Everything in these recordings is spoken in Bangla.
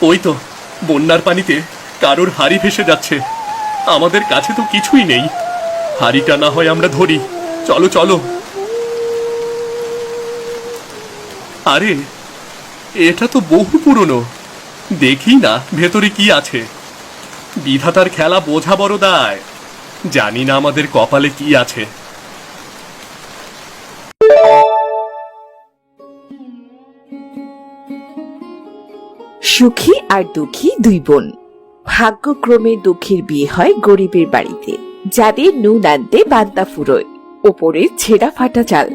ওই তো বন্যার পানিতে কারোর হাড়ি ভেসে যাচ্ছে। আমাদের কাছে তো কিছুই নেই। হাড়িটা না হয় আমরা ধরি। চলো চলো। আরে, এটা তো বহু পুরনো। দেখি না ভেতরে কি আছে। বিধাতার খেলা বোঝা বড় দায়। জানি না আমাদের কপালে কি আছে। সুখী আর দুঃখী দুই বোন। ভাগ্যক্রমে দুঃখীর বিয়ে হয় গরিবের বাড়িতে, যাদের নুন আনতে বান্তা ফুরোয়, ওপরে ছেঁড়া ফাটা চাল।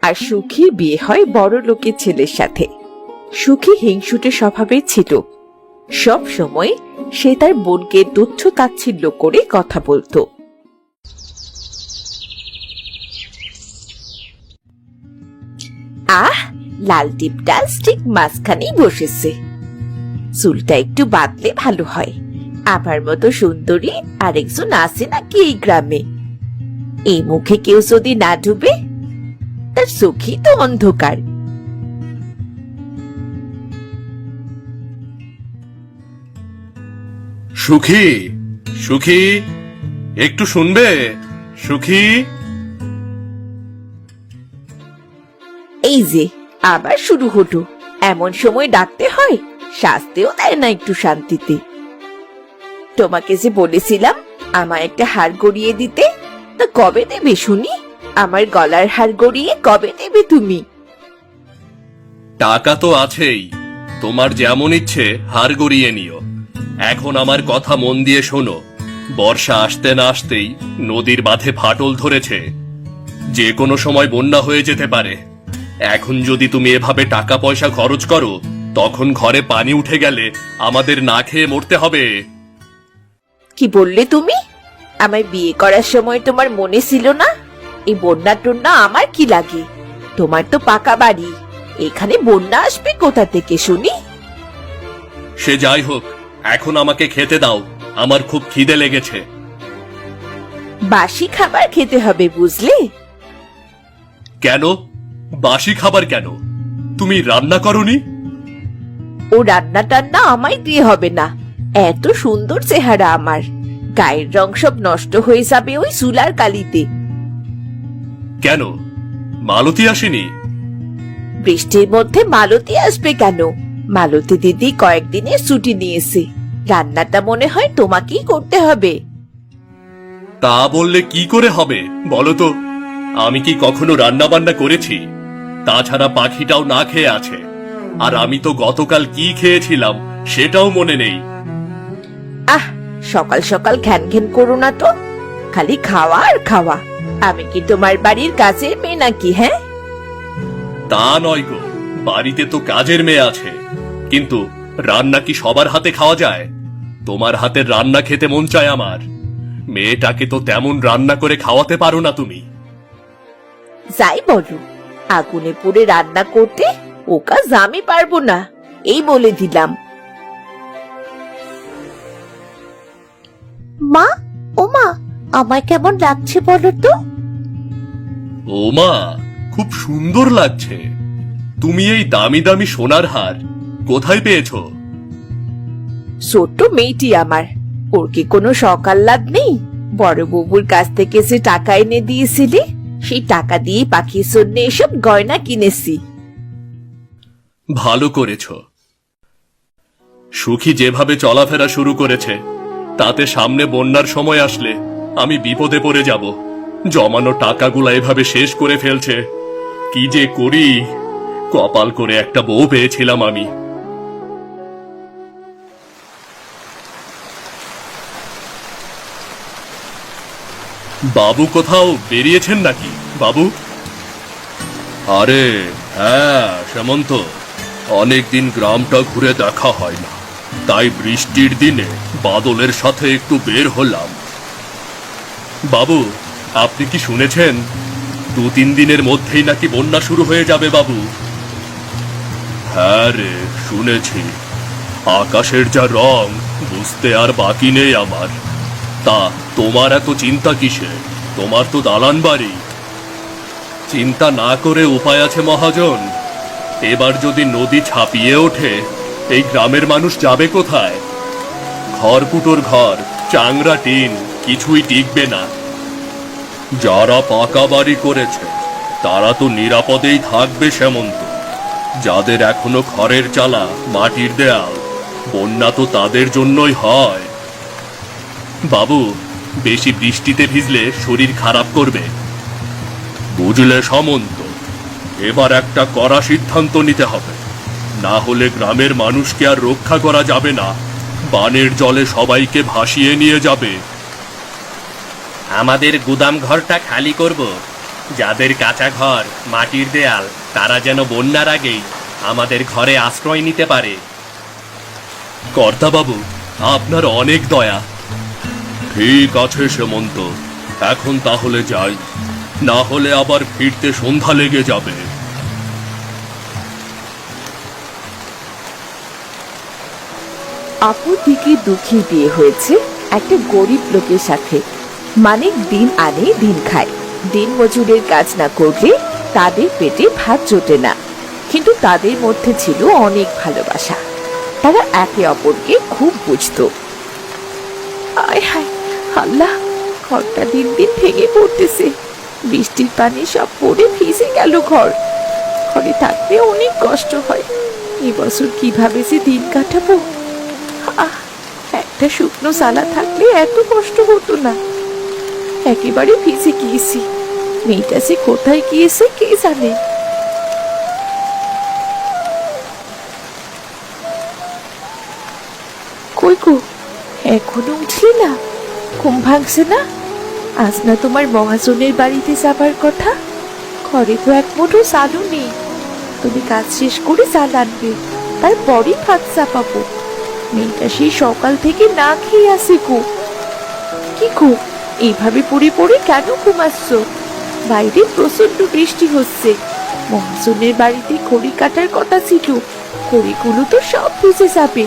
আর সুখীর বিয়ে হয় বড় লোকের ছেলের সাথে। সুখী হিংসুটে স্বভাবের ছিল। সব সময় সে তার বোনকে তুচ্ছ তাচ্ছিল্য করে কথা বলতো। আহ, লাল টিপটা ঠিক মাঝখানেই বসেছে। চুলটা একটু বাঁধলে ভালো হয়। আমার মতো সুন্দরী আরেকজন আছে নাকি এই গ্রামে? এই মুখে কেউ যদি না ডুবে, তার চোখই তো অন্ধকার। সুখী, সুখী, একটু শুনবে? সুখী। এই যে আবার শুরু হলো। এমন সময় ডাকতে হয়, শাস্তিও দেয় না একটু শান্তিতে। তোমাকে যে বলেছিলাম আমায় একটা হার গড়িয়ে দিতে, তা কবে দেবে শুনি? আমার গলার হার গড়িয়ে কবে দেবে তুমি? টাকা তো আছেই, তোমার যেমন ইচ্ছে হার গড়িয়ে নিও। এখন আমার কথা মন দিয়ে শোনো। বর্ষা আসতে না আসতেই নদীর বাঁধে ফাটল ধরেছে। যে কোনো সময় বন্যা হয়ে যেতে পারে। এখন যদি তুমি এভাবে টাকা পয়সা খরচ করো, তখন ঘরে পানি উঠে গেলে আমাদের না খেয়ে মরতে হবে। কি বললে তুমি? আমায় বিয়ে করার সময় তোমার মনে ছিল না? এই বন্যা টন্যা আমার কি লাগে? তোমার তো পাকা বাড়ি, এখানে বন্যা আসবে কোথা থেকে শুনি? সে যাই হোক, এখন আমাকে খেতে দাও। আমার খুব খিদে লেগেছে। বাসি খাবার খেতে হবে বুঝলে? কেন? বাসি খাবার কেন? তুমি রান্না করনি? ও রান্না টান্না আমায় দিয়ে হবে না। এত সুন্দর চেহারা আমার, গায়ের রং সব নষ্ট হয়ে যাবে ওই চুলার কালিতে। কেন, মালতী আসেনি? বৃষ্টির মধ্যে মালতী আসবে কেন? মালতী দিদি কয়েকদিনের ছুটি নিয়েছে। রান্নাটা মনে হয় তোমাকেই করতে হবে। তা বললে কি করে হবে বলো তো? আমি কি কখনো রান্না বান্না করেছি? তাছাড়া পাখিটাও না খেয়ে আছে। আর আমি তো গতকাল কি খেয়েছিলাম সেটাও মনে নেই। আহ, সকাল সকাল ঘ্যান ঘ্যান করো না তো। খালি খাওয়া আর খাওয়া। আমি কি তোমার বাড়ির কাজের মেয়ে নাকি? হ্যাঁ, তা নয় গো, বাড়িতে তো কাজের মেয়ে আছে, কিন্তু রান্না কি সবার হাতে খাওয়া যায়? তোমার হাতের রান্না খেতে মন চায় আমার। মেয়েটাকে তো তেমন রান্না করে খাওয়াতে পারো না তুমি। যাই বলো, আগুনে পুড়ে রান্না করতে ও কাজ আমি পারবো না, এই বলে দিলাম। মা, ও মা, আমায় কেমন লাগছে বলো তো? ও মা, খুব সুন্দর লাগছে। তুমি এই দামি দামি সোনার হার কোথায় পেয়েছো? ছোট্ট মেয়েটি আমার, ওর কি কোনো সকাল্লাদ নেই? বড় বাবুর কাছ থেকে যে টাকা এনে দিয়েছিলি, সেই টাকা দিয়ে পাখির জন্য এসব গয়না কিনেছি। ভালো করেছো। সুখী যেভাবে চলাফেরা শুরু করেছে, তাতে সামনে বন্যার সময় আসলে আমি বিপদে পড়ে যাব। জমানো টাকাগুলো এভাবে শেষ করে ফেলছে। কি যে করি? কপাল করে একটা বউ পেয়েছিলাম আমি। বাবু কোথাও বেরিয়েছেন নাকি? বাবু? আরে হ্যাঁ সেমন্ত, অনেকদিন গ্রামটা ঘুরে দেখা হয় না, তাই বৃষ্টির দিনে বাদলের সাথে একটু বের হলাম। বাবু, আপনি কি শুনেছেন 2-3 দিনের মধ্যেই নাকি বন্যা শুরু হয়ে যাবে বাবু? হ্যাঁ রে, শুনেছি। আকাশের যা রং, বুঝতে আর বাকি নেই আমার। তা তোমার এত চিন্তা কিসে? তোমার তো দালান বাড়ি। চিন্তা না করে উপায় আছে মহাজন। এবার যদি নদী ছাপিয়ে ওঠে, এই গ্রামের মানুষ যাবে কোথায়? খড়কুটোর ঘর, চাংড়া টিন কিছুই টিকবে না। যারা পাকা বাড়ি করেছে তারা তো নিরাপদেই থাকবে সেমন্ত। যাদের এখনো খড়ের চালা, মাটির দেয়াল, বন্যা তো তাদের জন্যই হয়। বাবু, বেশি বৃষ্টিতে ভিজলে শরীর খারাপ করবে। বুঝলে সামন্ত, এবার একটা কড়া সিদ্ধান্ত নিতে হবে, না হলে গ্রামের মানুষকে আর রক্ষা করা যাবে না। বানের জলে সবাইকে ভাসিয়ে নিয়ে যাবে। আমাদের গুদাম ঘরটা খালি করব। যাদের কাঁচা ঘর, মাটির দেয়াল, তারা যেন বন্যার আগেই আমাদের ঘরে আশ্রয় নিতে পারে। কর্তাবাবু, আপনার অনেক দয়া। ঠিক আছে সেমন্ত, এখন তাহলে যাই, না হলে আবার ফিরতে সন্ধ্যা লেগে যাবে। আপুর দিকে দুঃখীর বিয়ে হয়েছে একটা গরিব লোকের সাথে। মানে দিন আনে দিন খায়, দিন মজুরের কাজ না করলে তাদের পেটে ভাত জোটে না। কিন্তু তাদের মধ্যে ছিল অনেক ভালোবাসা। তারা একে অপরকে খুব বুঝতো। আয় হায় আল্লাহ, ঘরটা দিন দিন ভেঙে পড়তেছে। বৃষ্টির পানি সব পড়ে ভিজে গেল ঘর। ঘরে থাকতে অনেক কষ্ট হয়। এবছর কিভাবে যে দিন কাটাবো। একটা শুকনো সালা থাকলে এত কষ্ট হতো না। একেবারে ভিজে গিয়েছি। মেয়েটা যে কোথায় গিয়েছে কে জানে। কই গো, এখনো উঠলি না? ঘুম ভাঙছে না? আজ না তোমার মহাজনের বাড়িতে যাবার কথা? ঘরে তো এক মুঠো চালও নেই। তুমি কাজ শেষ করে চাল আনবে, তারপরই ভাত চাপাবো। মেয়েটা সেই সকাল থেকে না খেয়ে আসে গো। কি গো, এইভাবে পড়ে পড়ে কেন ঘুমাচ্ছ? বাইরে প্রচন্ড বৃষ্টি হচ্ছে। মহাজনের বাড়িতে খড়ি কাটার কথা ছিল, খড়িগুলো তো সব ভিজে যাবে।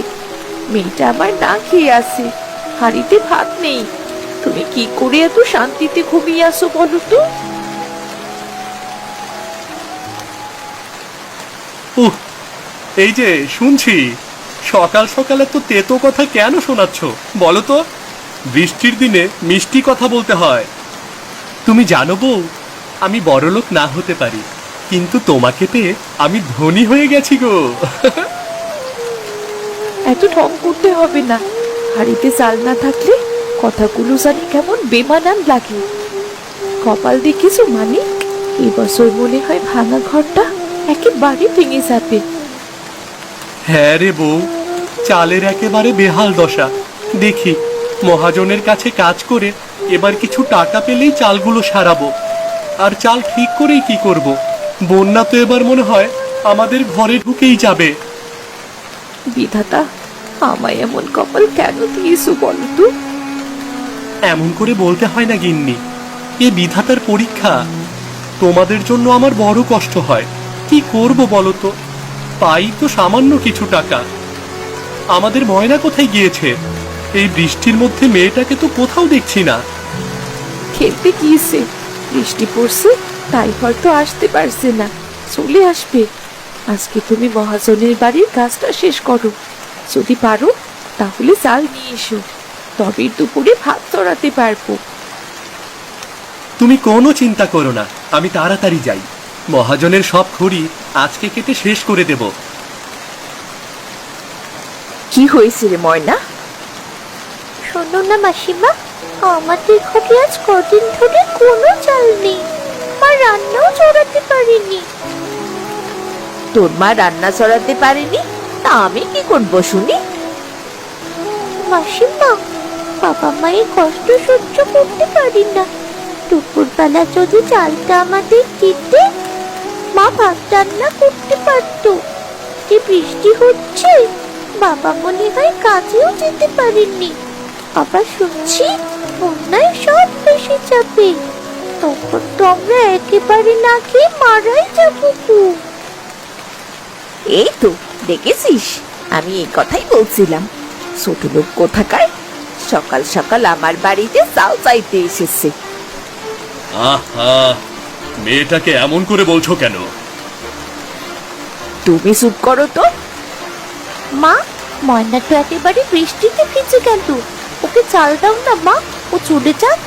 মেয়েটা আমার না খেয়ে আসে, হাড়িতে ভাত নেই। তুমি কি করে এত শান্তিতে ঘুমিয়ে আসো বলো তো? উহ, এই যে শুনছি, সকাল সকালে তো তেতো কথা কেন শোনাচ্ছ বলো তো? বৃষ্টির দিনে মিষ্টি কথা বলতে হয়। তুমি জানো বউ, আমি বড়লোক না হতে পারি, কিন্তু তোমাকে পেয়ে আমি ধনী হয়ে গেছি গো। এত ঢং করতে হবে না। হাড়িতে চাল না থাকলে কথাগুলো জানি কেমন বেমানান লাগে। কপাল দেখেছো মানিক, এবছর মনে হয় ভাঙা ঘরটা একেবারে ভেঙে যাবে। হ্যাঁ রে বউ, চালের একেবারে বেহাল দশা। দেখি মহাজনের কাছে কাজ করে এবার কিছু টাকা পেলেই চালগুলো সারাবো। আর চাল ঠিক করেই কি করব, বন্যা তো এবার মনে হয় আমাদের ঘরে ঢুকেই যাবে। বিধাতা, আমায় এমন কপাল কেন দিয়েছো বলো তো? এমন করে বলতে হয় না গিন্নি, এ বিধাতার পরীক্ষা। তোমাদের জন্য আমার বড় কষ্ট হয়, কি করব বলো তো? পাই তো সামান্য কিছু টাকা। আমাদের ময়না কোথায় গিয়েছে? এই বৃষ্টির মধ্যে মেয়েটাকে তো কোথাও দেখছি না। খেলতে গিয়েছে, বৃষ্টি পড়ছে তাই হয়তো আসতে পারছে না, চলে আসবে। আজকে তুমি মহাজনের বাড়ির কাজটা শেষ করো। যদি পারো তাহলে চাল নিয়ে এসো, তবে দুপুরে ভাত চড়াতে পারবো। তুমি কোনো চিন্তা করো না, আমি তাড়াতাড়ি যাই। মহাজনের সব খড়ি আজকে কেটে শেষ করে দেব। কি হয়েছে রে ময়না? শোনো না মাসিমা, আমাদের ঘরে আজ কদিন ধরে কোনো চাল নেই। মা রান্নাও চড়াতে পারেনি। তোর মা রান্না চড়াতে পারেনি, তা আমি কি করবো শুনি? মাসিমা, বাবা মায়ের কষ্ট সহ্য করতে পারি না। দুপুরবেলা যদি চালটা আমাদের দিতে, মা ভাত রান্না করতে পারতো। যে বৃষ্টি হচ্ছে, বাবা মনে হয় কাজেও যেতে পারেননি। আবার শুনছি বন্যায় সব ভেসে যাবে। তখন তো আমরা একেবারে না খেয়ে মারাই যাবো গো। এই তো দেখেছিস, আমি এই কথাই বলছিলাম। ছোট লোক কোথাকার, সকাল সকাল আমার বাড়িতে চাল চাইতে এসেছে। আহা, মেয়েটাকে এমন করে বলছো কেন? তুমি চুপ করো তো। মা, ময়না তো একেবারে বৃষ্টিতে ভিজে গেল। ওকে চাল দাও না মা, ও চলে যাক।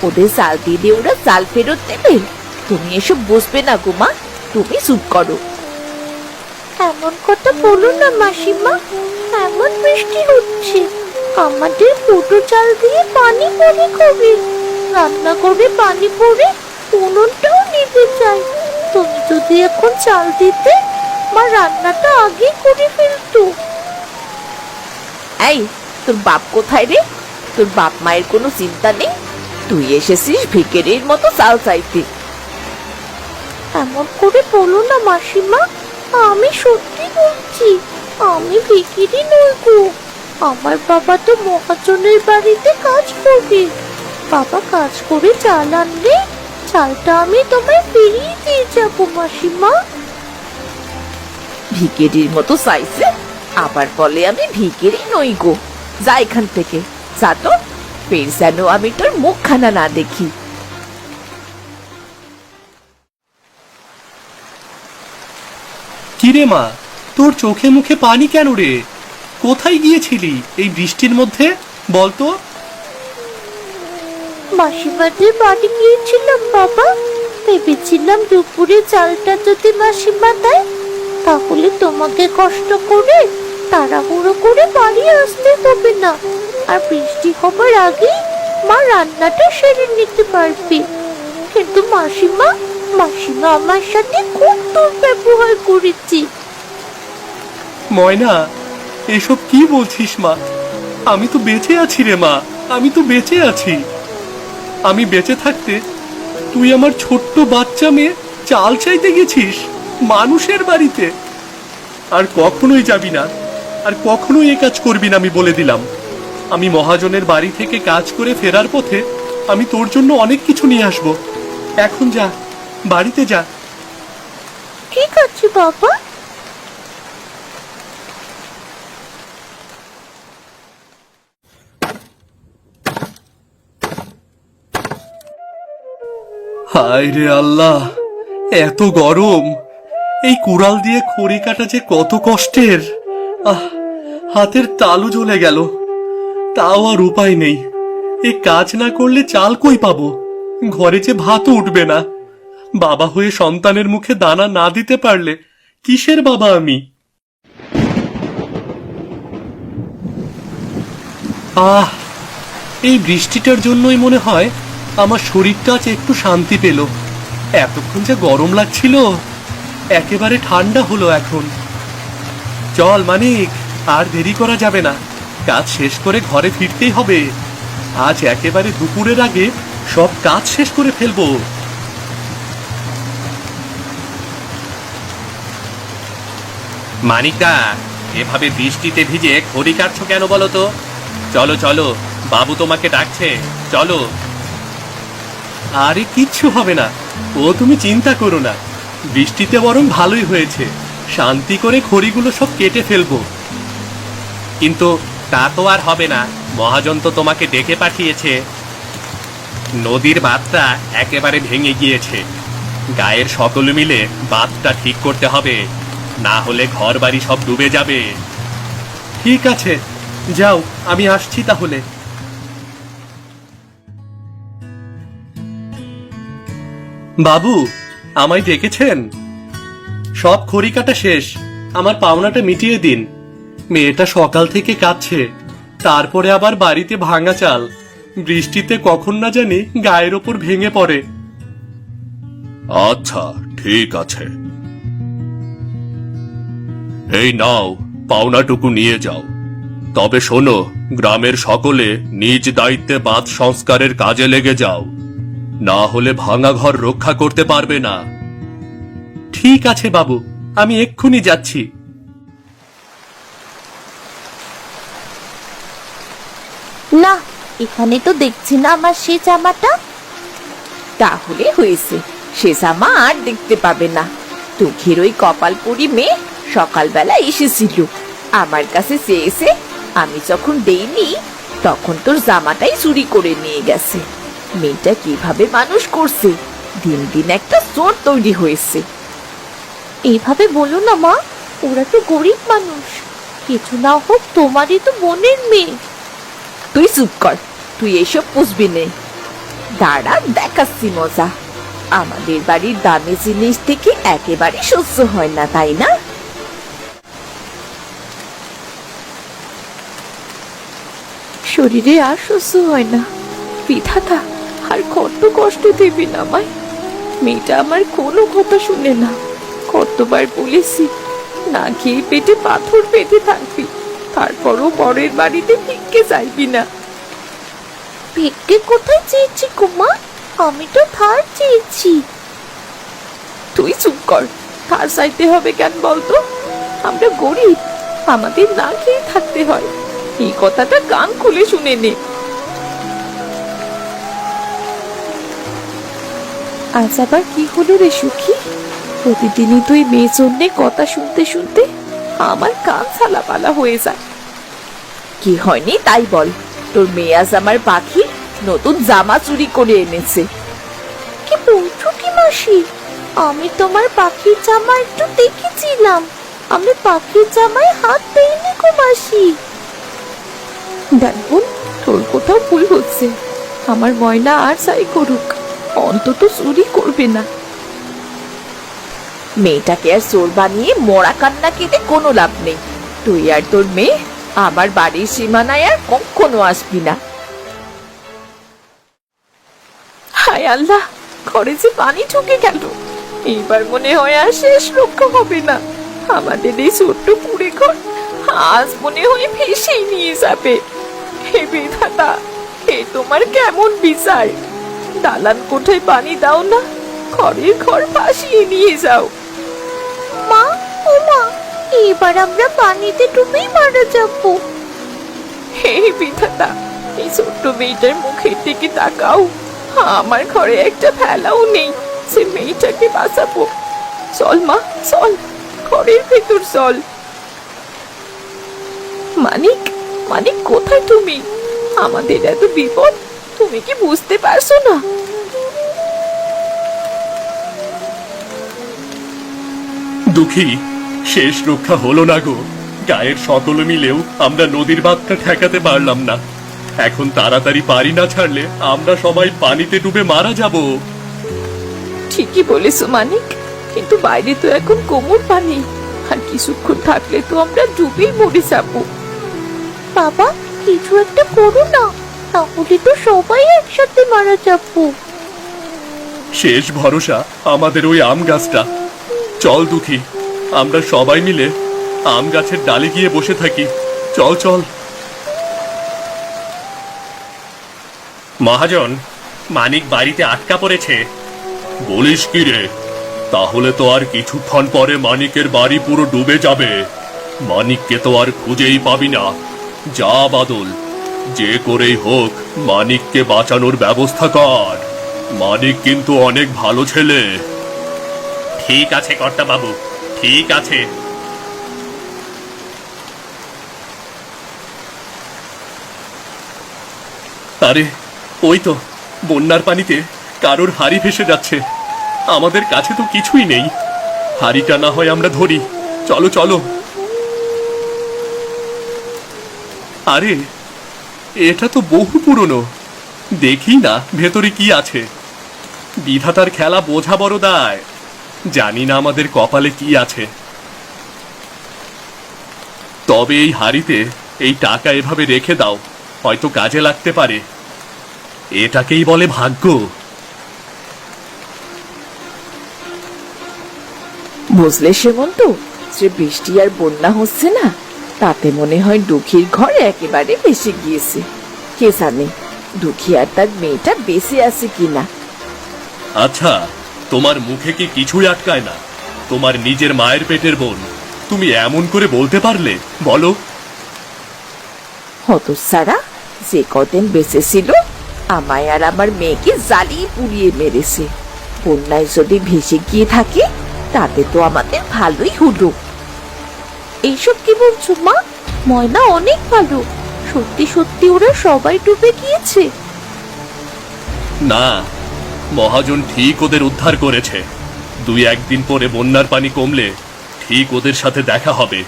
ওদের চাল দিয়ে দিয়ে ওরা চাল ফেরত দেবে? তুমি এসব বুঝবে না গো মা, তুমি চুপ করো। এমন কথা বলো না মাসিমা, এমন বৃষ্টি হচ্ছে, আমাদের ফুটো চাল দিয়ে পানি পড়ে খাবে, রান্না করে পানি পড়ে উনুনটাও নিভে যায়। তুমি যদি এখন চাল দিতে, মা রান্নাটা আগে করে ফেলতো। এই, তোর বাপ কোথায় রে? তোর বাপ মায়ের কোনো চিন্তা নেই? তুই এসেছিস ভিখারির মতো চাল চাইতে। এমন করে বলো না মাসিমা, আমি সত্যি বলছি, আমি ভিখিরি নই গো। আমার বাবা তো মহাজনের বাড়িতে কাজ করবে। বাবা কাজ করে চাল আনলে চালটা আমি তোমায় ফিরিয়ে দিয়ে যাবো মাসিমা। ভিখারির মতো চাইছে, আবার বলে আমি ভিখারি নই গো। যা এখান থেকে, যা তো, ফের যেন আমি তোর মুখখানা না দেখি। কিরে মা, তোর চোখে মুখে পানি কেন রে? কোথায় গিয়েছিলি এই বৃষ্টির মধ্যে, বলতো? মাসিমাদের বাড়ি গিয়েছিলাম বাবা। ভেবেছিলাম দুপুরে চালটা যদি মাসিমা দেয়, তাহলে তোমাকে কষ্ট করে তাড়াহুড়ো করে বাড়ি আসতে হবে না, আর বৃষ্টি হবার আগে মা রান্নাটা সেরে নিতে পারবে। কিন্তু মাসিমা আমার সাথে খুব দুর্ব্যবহার করেছে। ময়না, এসব কি বলছিস মা? আমি তো বেঁচে আছি রে মা, আমি তো বেঁচে আছি। আমি বেঁচে থাকতে তুই আমার ছোট্ট বাচ্চা মেয়ে চাল চাইতে গেছিস মানুষের বাড়িতে? আর কখনোই যাবি না, আর কখনোই এ কাজ করবি না, আমি বলে দিলাম। আমি মহাজনের বাড়ি থেকে কাজ করে ফেরার পথে আমি তোর জন্য অনেক কিছু নিয়ে আসবো। এখন যা, বাড়িতে যা। ঠিক আছে বাবা। হায় রে আল্লাহ, এত গরম! এই কুড়াল দিয়ে খড়ি কাটা যে কত কষ্টের! হাতের তালু জ্বলে গেল। তাও আর উপায় নেই, এই কাজ না করলে চাল কই পাবো? ঘরে যে ভাতও উঠবে না। বাবা হয়ে সন্তানের মুখে দানা না দিতে পারলে কিসের বাবা আমি? এই বৃষ্টিটার জন্যই মনে হয় আমার শরীরটা আজ একটু শান্তি পেল। এতক্ষণ যে গরম লাগছিল, একেবারে ঠান্ডা হলো এখন। চল মানিক, আর দেরি করা যাবে না, কাজ শেষ করে ঘরে ফিরতেই হবে। আজ একেবারে দুপুরের আগে সব কাজ শেষ করে ফেলবো। মানিকা, এভাবে বৃষ্টিতে ভিজে খড়ি কাটছো কেন বলো তো? চলো চলো, বাবু তোমাকে ডাকছে, চলো। আরে কিচ্ছু হবে না, ও তুমি চিন্তা করো না। বৃষ্টিতে বরং ভালোই হয়েছে, শান্তি করে খড়িগুলো সব কেটে ফেলবো। কিন্তু তা তো আর হবে না, মহাজন তো তোমাকে ডেকে পাঠিয়েছে। নদীর বাঁধটা একেবারে ভেঙে গিয়েছে, গায়ের সকলে মিলে বাঁধটা ঠিক করতে হবে, না হলে ঘর বাড়ি সব ডুবে যাবে। ঠিক আছে, যাও, আমি আসছি তাহলে। বাবু, আমায় ডেকেছেন? সব খড়ি কাটা শেষ, আমার পাওনাটা মিটিয়ে দিন। মেয়েটা সকাল থেকে কাঁদছে, তারপরে আবার বাড়িতে ভাঙা চাল, বৃষ্টিতে কখন না জানি গায়ের ওপর ভেঙে পড়ে। আচ্ছা, ঠিক আছে। এই নাও, পাওনাটুকু নিয়ে যাও। তবে শোনো, গ্রামের সকলে নিজ দায়িত্বে বাঁধ সংস্কারের কাজে লেগে যাও, না হলে ভাঙা ঘর রক্ষা করতে পারবে না। ঠিক আছে বাবু, আমি এক্ষুনি যাচ্ছি। না, এখানে তো দেখছি না আমার সে জামাটা। তাহলে হয়েছে, সে জামা আর দেখতে পাবে না। দুঃখের ওই কপাল পরি মেয়ে সকালবেলা এসেছিল আমার কাছে চেয়েছে, আমি যখন দেইনি তখন তোর জামাটাই চুরি করে নিয়ে গেছে। মেয়েটা কিভাবে মানুষ করছে, দিন দিন একটা চোর তৈরি হয়েছে। এইভাবে বলো না মা, ওরা তো গরিব মানুষ, কিছু না হোক তোমারই তো বোনের মেয়ে। তুই চুপ কর, তুই এসব বুঝবি নে। দাঁড়া, দেখাচ্ছি মজা। আমাদের বাড়ির দামি জিনিস থেকে একেবারে সহ্য হয় না, তাই না? শরীরে আর সহ্য হয় না। বিধাতা, আর কত কষ্ট দেবি না আমায়। মেয়েটা আমার কোনো কথা শুনে না। কতবার বলেছি না খেয়ে পেটে পাথর পেতে থাকবি, তারপরও পরের বাড়িতে ভিক্ষে চাইবি না। ভিক্ষে কোথায় চেয়েছি কুমা? আমি তো ধার চেয়েছি। তুই চুপ কর। ধার চাইতে হবে কেন বলতো? আমরা গরিব, আমাদের না খেয়ে থাকতে হয়। এই কথাটা কান খুলে শুনে নে। আজ আবার কি হলো রে সুখী? প্রতিদিনই তুই মেয়ে জন্যে কথা শুনতে শুনতে আমার কান ছালাপালা হয়ে যায়। কি হয়নি তাই বল। তোর মেয়ে আজ আমার পাখি নতুন জামা চুরি করে এনেছে। কি বলছো কি মাসি? আমি তোমার পাখির জামা একটু দেখেছিলাম। আমি পাখির জামায় হাত দেইনি গো মাসি। দেখ বোন, তোর কোথাও ভুল হচ্ছে। আমার ময়না আর যাই করুক, অন্তত চুরি করবে না। মেয়েটাকে আর চোর বানিয়ে মরা কান্না কেটে কোনো লাভ নেই। তুই আর তোর মেয়ে আমার বাড়ির সীমানায় আর কখনো আসবি না। হায় আল্লাহ, ঘরে যে পানি ঢুকে গেল। এইবার মনে হয় আর শেষ রক্ষা হবে না। আমাদের এই ছোট্ট কুড়ে ঘর আজ মনে হয় ভেসেই নিয়ে যাবে। হে বিধাতা, হে তোমার কেমন বিচার! দালান কোঠায় পানি দাও না, ঘরের ঘর ভাসিয়ে নিয়ে যাও। মা, ও মা, এবার আমরা পানিতে ডুবেই মারা যাবো। হে বিধাতা, এই ছোট্ট মেয়েটার মুখের দিকে তাকাও। আমার ঘরে একটা ভেলাও নেই সে মেয়েটাকে বাঁচাবো। চল মা, চল, ঘরের ভেতর চল। মানিক, মানিক কোথায় তুমি? আমাদের এত বিপদ, তুমি কি বুঝতে পারছো না? দুঃখী, শেষ রক্ষা হলো না গো। গায়ের সকলে মিলেও আমরা নদীর বাঁধটা ঠেকাতে পারলাম না। এখন তাড়াতাড়ি বাড়ি না ছাড়লে আমরা সবাই পানিতে ডুবে মারা যাব। ঠিকই বলেছো মানিক, কিন্তু বাইরে তো এখন কোমর পানি। আর কিছুক্ষণ থাকলে তো আমরা ডুবেই মরে যাবো। বাবা, কিছু একটা করো না, তাহলে তো সবাই একসাথে মারা যাবো। শেষ ভরসা আমাদের ওই আম গাছটা। চল দুঃখী, আমরা সবাই মিলে আম গাছের ডালে গিয়ে বসে থাকি। চল চল। মহাজন, মানিক বাড়িতে আটকা পড়েছে। বলিস কি রে? তাহলে তো আর কিছুক্ষণ পরে মানিকের বাড়ি পুরো ডুবে যাবে। মানিককে তো আর খুঁজেই পাবি না। যা বাদল, যে করেই হোক মানিককে বাঁচানোর ব্যবস্থা কর। মানিক কিন্তু অনেক ভালো ছেলে। ঠিক আছে কর্তা বাবু, ঠিক আছে। আরে ওই তো বন্যার পানিতে কারোর হাড়ি ভেসে যাচ্ছে। আমাদের কাছে তো কিছুই নেই। হাড়িটা না হয় আমরা ধরি। চলো চলো। আরে এটা তো বহু পুরনো। দেখি না ভেতরে কি আছে। বিধাতার খেলা বোঝা বড় দায়। জানি না আমাদের কপালে কি আছে। তবে এই হাড়িতে এই টাকা এভাবে রেখে দাও, হয়তো কাজে লাগতে পারে। এটাকেই বলে ভাগ্য। বুঝলে সেমন্ত, যে বৃষ্টি আর বন্যা হচ্ছে না, তাতে মনে হয় দুঃখীর ঘর একেবারে ভেসে গিয়েছে। কে জানে দুঃখী আর তার মেয়েটা বেঁচে আছে কিনা। আচ্ছা, তোমার মুখে কি কিছুই আটকায় না? তোমার নিজের মায়ের পেটের বোন, তুমি এমন করে বলতে পারলে? বলো। হতচ্ছাড়া, যে কদিন বেঁচে ছিল আমায় আর আমার মেয়েকে জ্বালিয়ে পুড়িয়ে মেরেছে। বন্যায় যদি ভেসে গিয়ে থাকে তাতে তো আমাদের ভালোই হলো। এইসব কি বলছো মা? ময়না অনেক ভালো। সত্যি সত্যি ওরা সবাই ডুবে গিয়েছে? না, মহাজন ঠিক ওদের উদ্ধার করেছে। 2-1 দিন পরে বন্যার পানি কমলে ঠিক ওদের সাথে দেখা হবে।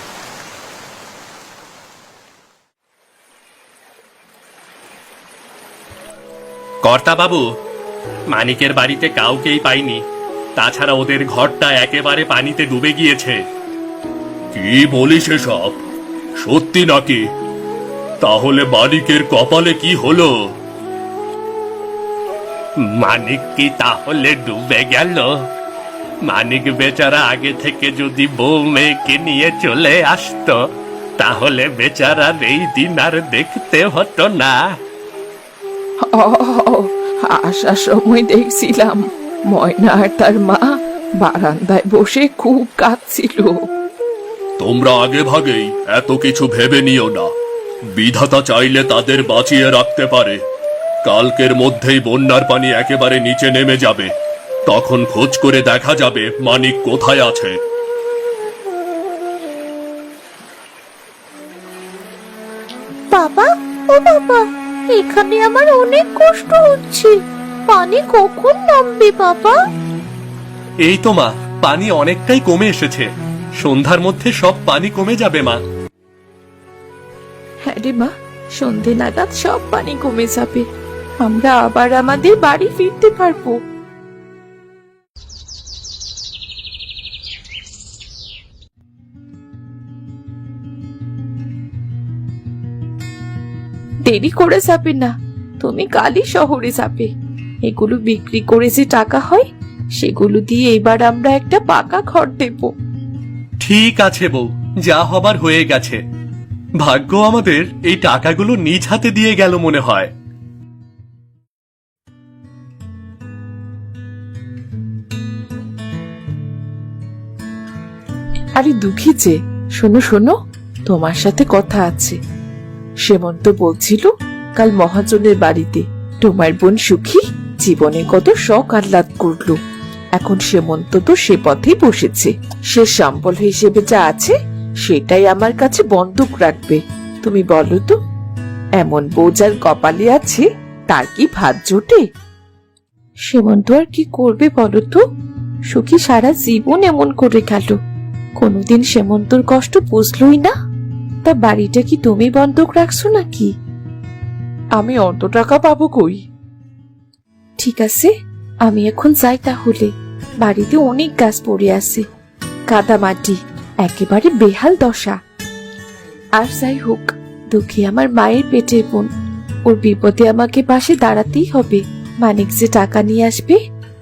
কর্তা বাবু, মানিকের বাড়িতে কাউকেই পাইনি। তাছাড়া ওদের ঘরটা একেবারে পানিতে ডুবে গিয়েছে। কি বলিস এসব? সত্যি নাকি? তাহলে মানিকের কপালে কি হলো? মানিক কি তাহলে ডুবে গেল? মানিক বেচারা আগে থেকে যদি বউ মেয়েকে নিয়ে চলে আসতো, তাহলে বেচারার এই দিন আর দেখতে হতো না। আসার সময় দেখছিলাম ময়না আর তার মা বারান্দায় বসে খুব কাঁদছিল। তোমরা আগে ভাগেই এত কিছু ভেবে নিও না। বিধাতা চাইলে তাদের বাঁচিয়ে রাখতে পারে। কালকের মধ্যেই বন্যার পানি একেবারে নিচে নেমে যাবে। তখন খোঁজ করে দেখা যাবে মানিক কোথায় আছে। বাবা, ও বাবা, এখানে আমার অনেক কষ্ট হচ্ছে। পানি কখন নামবে বাবা? এই তো মা, পানি অনেকটাই কমে এসেছে। সন্ধ্যার মধ্যে সব পানি কমে যাবে মা। হ্যাঁ রে মা, সন্ধে নাগাদ সব পানি কমে যাবে। আমরা আবার আমাদের বাড়ি ফিরতে পারবো। দেরি করে যাবে না, তুমি কালই শহরে যাবে। এগুলো বিক্রি করে যে টাকা হয়, সেগুলো দিয়ে এবার আমরা একটা পাকা ঘর দেব। ঠিক আছে বউ, যা হবার হয়ে গেছে। ভাগ্য আমাদের এই টাকাগুলো নিজ হাতে দিয়ে গেল মনে হয়। আরে দুঃখী যে, শোনো শোনো, তোমার সাথে কথা আছে। সেমন্ত বলছিল কাল মহাজনের বাড়িতে তোমার বোন সুখী জীবনে কত শখ আহ্লাদ করলো। এখন সেমন্ত তো সে পথেই বসেছে। সে সম্বল হিসেবে যা আছে সেটাই আমার কাছে বন্ধক রাখবে। তুমি বলো তো, এমন বউ যার কপালে আছে তার কি ভাত জোটে? সেমন্ত আর কি করবে বলো তো? সুখী সারা জীবন এমন করে গেল, কোনোদিন সেমন্তর কষ্ট বুঝলই না। তা বাড়িটা কি তুমি বন্ধক রাখছো নাকি? আমি অত টাকা পাবো কই? ঠিক আছে, আমি এখন যাই তাহলে। বাড়িতে অনেক গাছ পড়ে আছে, কাদা মাটি, একেবারে বেহাল দশা। আর যাই হোক, দুঃখী আমার মায়ের পেটের বোন, ওর বিপদে আমাকে পাশে দাঁড়াতেই হবে। মানিক যে টাকা নিয়ে আসবে,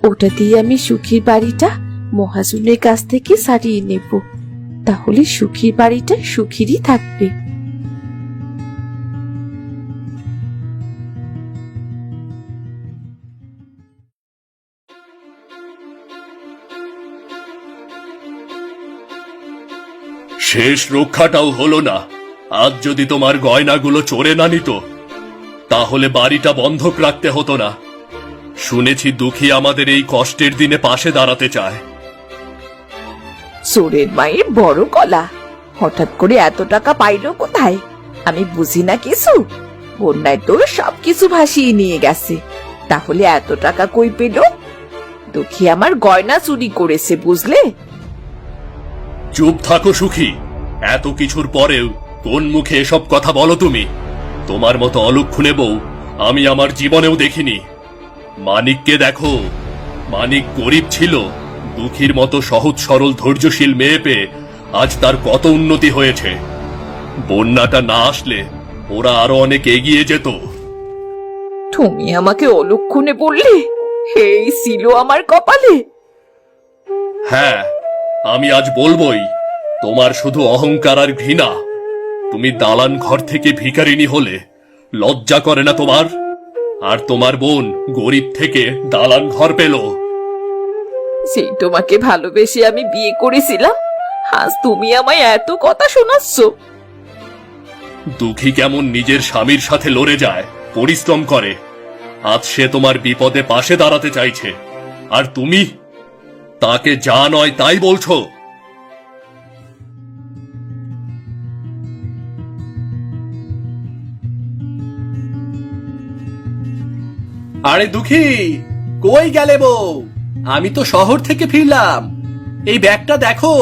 ওটা দিয়ে আমি সুখীর বাড়িটা মহাজনের কাছ থেকে সারিয়ে নেব। তাহলে সুখীর বাড়িটা সুখীরই থাকবে। শেষ রক্ষাটাও হলো না। আজ যদি তোমার গয়নাগুলো চোরে না নিত, তাহলে বাড়িটা বন্ধক রাখতে হতো না। শুনেছি দুঃখী আমাদের এই কষ্টের দিনে পাশে দাঁড়াতে চায়। চোরের মায়ের বড় গলা, হঠাৎ করে এত টাকা পাইলো কোথায়? আমি বুঝি না কিছু। বন্যায় তো সবকিছু ভাসিয়ে নিয়ে গেছে, তাহলে এত টাকা কই পেল? দুঃখী আমার গয়না চুরি করেছে, বুঝলে? চুপ থাকো সুখী। এত কিছুর পরেও কোন মুখে এসব কথা বলো তুমি? তোমার মতো অলক্ষণে বউ আমি আমার জীবনেও দেখিনি। মানিককে দেখো, মানিক গরিব ছিল, দুঃখীর মতো সহজ সরল ধৈর্যশীল মেয়ে পেয়ে আজ তার কত উন্নতি হয়েছে। বন্যাটা না আসলে ওরা আরো অনেক এগিয়ে যেত। তুমি আমাকে অলক্ষণে বললে? এই ছিল আমার কপালে। হ্যাঁ, আমি আজ বলবোই। তোমার শুধু অহংকার আর ঘৃণা। তুমি দালান ঘর থেকে ভিখারিনী হলে লজ্জা করে না তোমার? আর তোমার বোন গরিব থেকে দালান ঘর পেল। সেই তোমাকে ভালোবেসে আমি বিয়ে করেছিলাম, আজ তুমি আমায় এত কথা শোনাচ্ছ? দুঃখী কেমন নিজের স্বামীর সাথে লড়ে যায়, পরিশ্রম করে। আজ সে তোমার বিপদে পাশে দাঁড়াতে চাইছে, আর তুমি তাকে যা নয় তাই বলছো। আরে দুঃখী, কই গেলে বউ? আমি তো শহর থেকে ফিরলাম। এই ব্যাগটা দেখো,